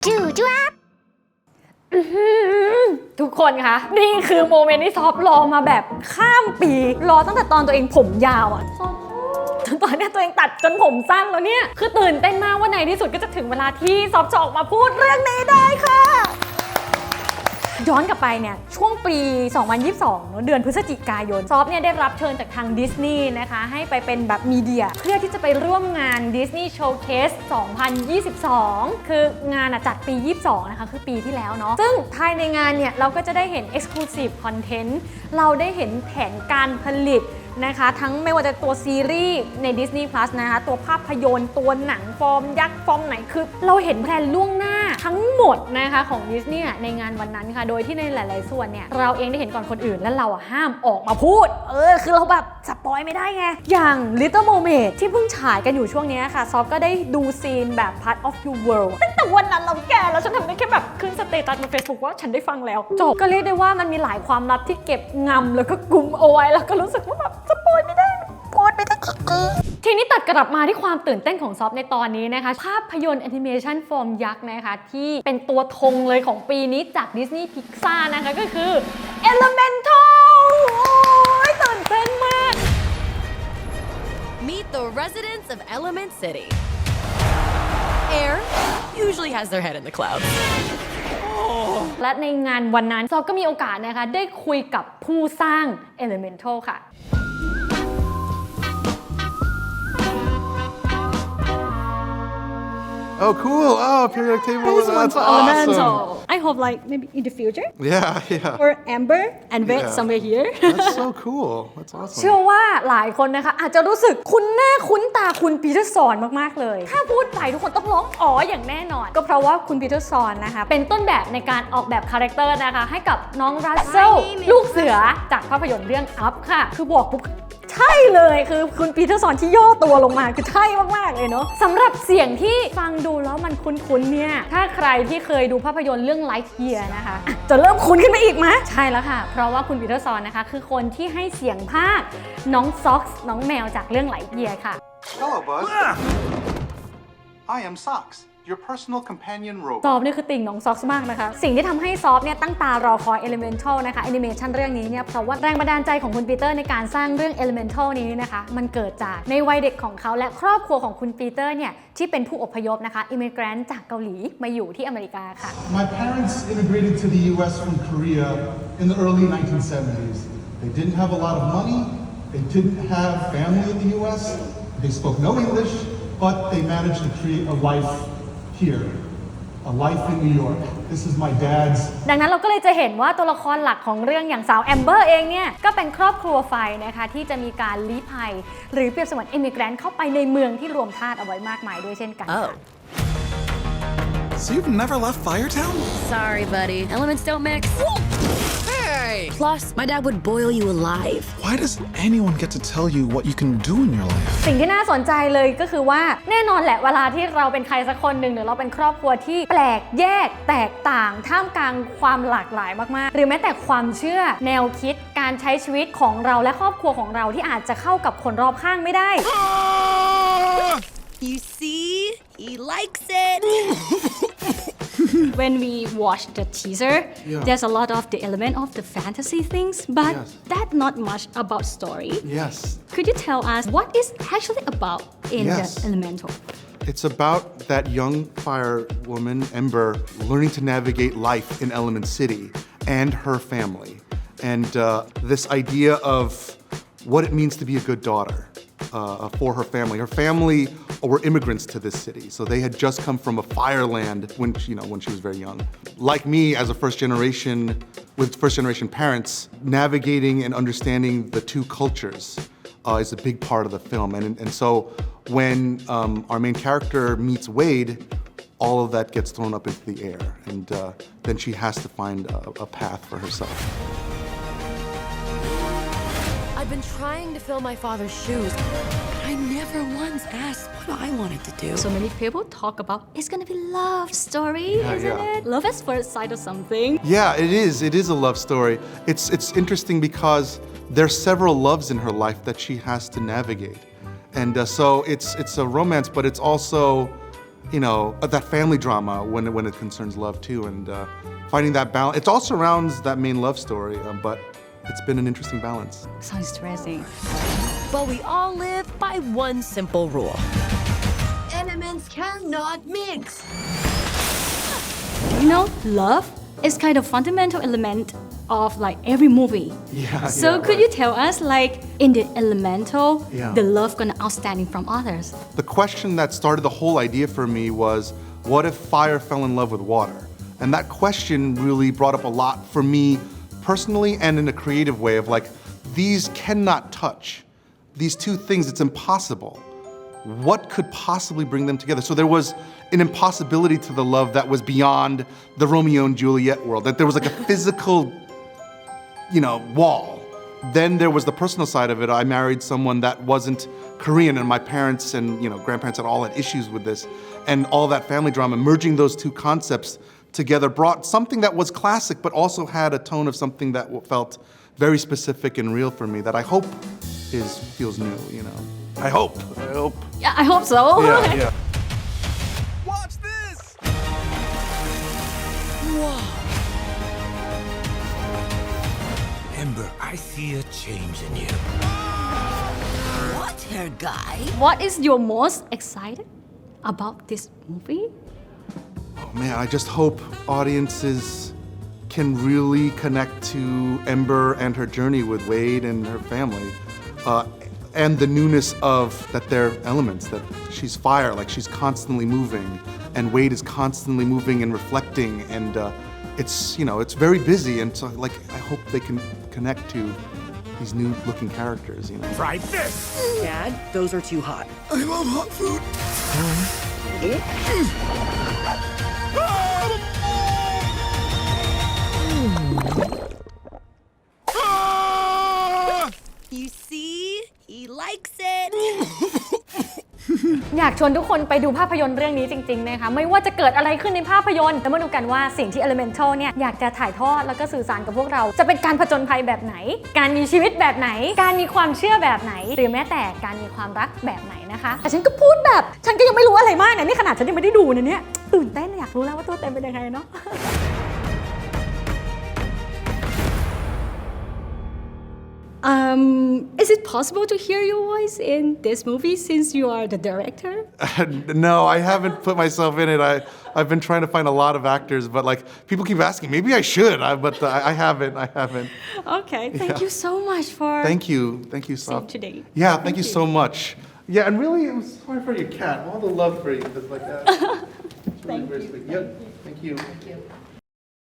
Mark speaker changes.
Speaker 1: จู่จ้วบ
Speaker 2: ทุกคนคะนี่คือโมเมนต์ที่ซอฟรอมาแบบข้ามปีรอตั้งแต่ตอนตัวเองผมยาวอะตอนนี้ตัวเองตัดจนผมสั้นแล้วเนี่ยคือตื่นเต้นมากว่าในที่สุดก็จะถึงเวลาที่ซอฟจะออกมาพูดเรื่องนี้ได้ค่ะย้อนกลับไปเนี่ยช่วงปี 2022 เดือนพฤศจิกายนซอฟเนี่ยได้รับเชิญจากทางดิสนีย์นะคะให้ไปเป็นแบบมีเดียเพื่อที่จะไปร่วมงาน Disney Showcase 2022 คืองานจัดปี 22 นะคะคือปีที่แล้วเนาะซึ่งภายในงานเนี่ยเราก็จะได้เห็น Exclusive Content เราได้เห็นแผนการผลิตนะคะทั้งไม่ว่าจะตัวซีรีส์ใน Disney Plus นะคะตัวภาพยนตร์ตัวหนังฟอร์มยักษ์ฟอร์มไหนคือเราเห็นแพลนล่วงหน้าทั้งหมดนะคะของ Disney ในงานวันนั้นค่ะโดยที่ในหลายๆส่วนเนี่ยเราเองได้เห็นก่อนคนอื่นและเราห้ามออกมาพูดคือเราแบบสปอยไม่ได้ไงอย่าง Little Mermaid ที่เพิ่งฉายกันอยู่ช่วงนี้ค่ะซอฟก็ได้ดูซีนแบบ Part of Your World ตั้งแต่วันนั้นเราแก่แล้วฉันทำได้แค่แบบขึ้นสเตตัสบน Facebook ว่าฉันได้ฟังแล้วจบก็เรียกได้ว่ามันมีหลายความลับที่เก็บงำแล้วก็กุมเอาไว้แล้วก็รู้สึกว่าแบบสปอยไม่ได้พูดไม่ได้ทีนี้ตัดกลับมาที่ความตื่นเต้นของซอฟในตอนนี้นะคะภาพยนตร์แอนิเมชันฟอร์มยักษ์นะคะที่เป็นตัวธงเลยของปีนี้จาก Disney Pixar นะคะก็คือ Elemental โอ้ยตื่นเต้นมาก
Speaker 3: Meet the residents of Element City. Air usually has their head in the clouds.
Speaker 2: และในงานวันนั้นซอฟก็มีโอกาสนะคะได้คุยกับผู้สร้าง Elemental ค่ะ
Speaker 4: Oh, cool. Oh, periodic table.
Speaker 1: This one's
Speaker 4: That's
Speaker 1: for
Speaker 4: awesome.
Speaker 1: Elemental. I hope like maybe in the future
Speaker 4: Yeah.
Speaker 1: or Amber and Red
Speaker 4: Yeah.
Speaker 1: somewhere here.
Speaker 4: That's so cool. That's
Speaker 2: เชื่อ
Speaker 4: awesome.
Speaker 2: ว่าหลายคนนะคะอาจจะรู้สึกคุ้นหน้าคุ้นตาคุณปีเตอร์ซอนมากๆเลยถ้าพูดไปทุกคนต้องร้องอ๋ออย่างแน่นอนก็เพราะว่าคุณปีเตอร์ซอนนะคะเป็นต้นแบบในการออกแบบคาแรคเตอร์นะคะให้กับน้องรัสเซลลูกเสือจากภาพยนตร์เรื่อง Up ค่ะคือบอกปุ๊บใช่เลยคือคุณปีเตอร์ซอนที่ย่อตัวลงมาคือใช่มากๆเลยเนาะสำหรับเสียงที่ฟังดูแล้วมันคุ้นๆเนี่ยถ้าใครที่เคยดูภาพยนตร์เรื่อง Lightyear นะคะจะเริ่มคุ้นขึ้นมาอีกไหมใช่แล้วค่ะเพราะว่าคุณปีเตอร์ซอนนะคะคือคนที่ให้เสียงภาคน้องซ็อกส์น้องแมวจากเรื่อง Lightyear ค่ะ
Speaker 5: Hello, Buzz. I am Socks, your personal companion
Speaker 2: ซ
Speaker 5: robot.
Speaker 2: อฟนี่คือติ่งน้องซ็อกส์มากนะคะสิ่งที่ทำให้ซอฟเนี่ยตั้งตารอคอย Elemental นะคะแอนิเมชันเรื่องนี้เนี่ยเพราะว่าแรงบันดาลใจของคุณปีเตอร์ในการสร้างเรื่อง Elemental นี้นะคะมันเกิดจากในวัยเด็กของเขาและครอบครัวของคุณปีเตอร์เนี่ยที่เป็นผู้อพยพนะคะอิมิเกรนต์จากเกาหลีมาอยู่ที่อเมริกาค่ะ
Speaker 6: My parents immigrated to the U.S. from Korea in the early 1970s. They didn't have a lot of money. They didn't have family in the U.S. They spoke no English, but they managed to create a life here, a life in New York. This is my dad's.
Speaker 2: ดังนั้นเราก็เลยจะเห็นว่าตัวละครหลักของเรื่องอย่างสาวแอมเบอร์เองเนี่ยก็เป็นครอบครัวไฟนะคะที่จะมีการลี้ภัยหรือเปรียบเสมือนอิมิเกรนต์เข้าไปในเมืองที่รวมทาสเอาไว้มากมายด้วยเช่นกัน
Speaker 3: Oh,
Speaker 4: So you've never left Firetown?
Speaker 3: sorry, buddy. Elements don't mix.
Speaker 4: Hey!
Speaker 3: Plus, my dad would boil you alive.
Speaker 4: Why does anyone get to tell you what you can do in your life?
Speaker 2: สิ่งที่น่าสนใจเลยก็คือว่าแน่นอนแหละเวลาที่เราเป็นใครสักคนหนึ่งหรือเราเป็นครอบครัวที่แปลกแยกแตกต่างท่ามกลางความหลากหลายมากๆหรือแม้แต่ความเชื่อแนวคิดการใช้ชีวิตของเราและครอบครัวของเราที่อาจจะเข้ากับคนรอบข้างไม่ได้
Speaker 3: You see? He likes it.
Speaker 1: When we watch the teaser,
Speaker 4: Yeah.
Speaker 1: there's a lot of the element of the fantasy things, but
Speaker 4: Yes.
Speaker 1: that not much about story.
Speaker 4: Yes.
Speaker 1: Could you tell us what is actually about in
Speaker 4: Yes.
Speaker 1: the Elemental?
Speaker 4: It's about that young fire woman, Ember, learning to navigate life in Element City and her family. And this idea of what it means to be a good daughter for her family. Her family were immigrants to this city, so they had just come from a fireland when she was very young. Like me, as a with first-generation parents, navigating and understanding the two cultures is a big part of the film. And so when our main character meets Wade, all of that gets thrown up into the air, and then she has to find a path for herself.
Speaker 3: I've been trying to fill my father's shoes, but I never once asked what I wanted to do.
Speaker 1: So many people talk about it's gonna be love story, isn't
Speaker 4: yeah.
Speaker 1: it? Love at first sight or something.
Speaker 4: Yeah, it is. It is a love story. It's interesting because there's several loves in her life that she has to navigate, and so it's a romance, but it's also that family drama when it concerns love too, and finding that balance. It all surrounds that main love story, but it's been an interesting balance.
Speaker 1: Sounds stressing.
Speaker 3: But we all live by one simple rule.
Speaker 7: Elements cannot mix.
Speaker 1: Love is kind of fundamental element of like every movie.
Speaker 4: Yeah.
Speaker 1: So could
Speaker 4: right.
Speaker 1: you tell us like in the elemental,
Speaker 4: Yeah.
Speaker 1: the love gonna outstanding from others?
Speaker 4: The question that started the whole idea for me was, what if fire fell in love with water? And that question really brought up a lot for me personally and in a creative way of like, these cannot touch. These two things, it's impossible. What could possibly bring them together? So there was an impossibility to the love that was beyond the Romeo and Juliet world, that there was like a physical, wall. Then there was the personal side of it. I married someone that wasn't Korean, and my parents and grandparents had all had issues with this, and all that family drama, merging those two concepts together brought something that was classic, but also had a tone of something that felt very specific and real for me that I hope feels new. I hope.
Speaker 1: Yeah, I hope so.
Speaker 4: Yeah.
Speaker 5: Watch this!
Speaker 8: Ember, I see a change in you.
Speaker 7: What, her guy?
Speaker 1: What is your most excited about this movie?
Speaker 4: Oh man, I just hope audiences can really connect to Ember and her journey with Wade and her family. And the newness of that they're elements, that she's fire, like she's constantly moving, and Wade is constantly moving and reflecting, and it's very busy, and so like I hope they can connect to these new looking characters.
Speaker 8: Try this!
Speaker 7: Dad, those are too hot.
Speaker 8: I love hot food.
Speaker 7: You see? He likes it.
Speaker 2: อยากชวนทุกคนไปดูภาพยนตร์เรื่องนี้จริงๆนะคะไม่ว่าจะเกิดอะไรขึ้นในภาพยนตร์แต่มาดูกันว่าสิ่งที่ Elemental เนี่ยอยากจะถ่ายทอดแล้วก็สื่อสารกับพวกเราจะเป็นการผจญภัยแบบไหนการมีชีวิตแบบไหนการมีความเชื่อแบบไหนหรือแม้แต่การมีความรักแบบไหนนะคะแต่ฉันก็พูดแบบฉันก็ยังไม่รู้อะไรมากนะนี่ขนาดฉันยังไม่ได้ดูนะเนี่ยตื่นเต้นอยากรู้แล้วว่าตัวเต็มเป็นยังไงเนาะ
Speaker 1: Is it possible to hear your voice in this movie since you are the director?
Speaker 4: No, I haven't put myself in it. I've been trying to find a lot of actors, but like people keep asking, maybe I should, but I haven't.
Speaker 1: Okay, thank you so much for
Speaker 4: Thank you, Soft.
Speaker 1: today.
Speaker 4: Yeah, thank you so much. Yeah, and really, I'm sorry for your cat. All the love for you. It's like that. It's really very sweet. Yep. Thank you.